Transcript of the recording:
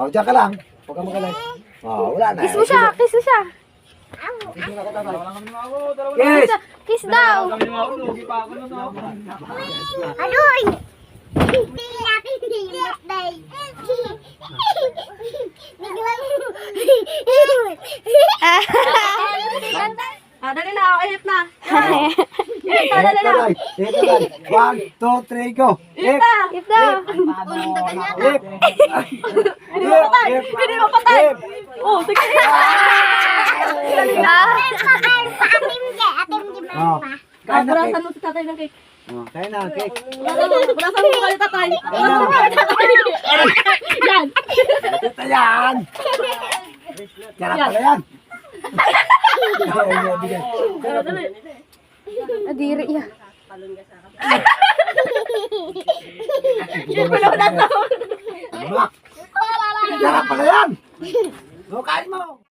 Oh, diyan ka lang. Huwag ka magaling. Oh, wala na. Kiss mo siya, kiss mo siya. Kiss! Kiss daw. Aroy! Hindi natin hilot day. Dali na, ihip na. Hit na lang. Hit na lang. 1, 2, 3, go. Hip! Ihip daw. Hip! Hip! Pwede mo patay. Hip! Oh, sige. Oh, kain na cake. Burasan mo si tatay ng cake. Oh, kain na cake. Burasan mo kayo tatay. Burasan mo kayo tatay. Yan. Ito yan. Sarap pala yan. Adiri ya. Sarap pala yan. No, kain mo.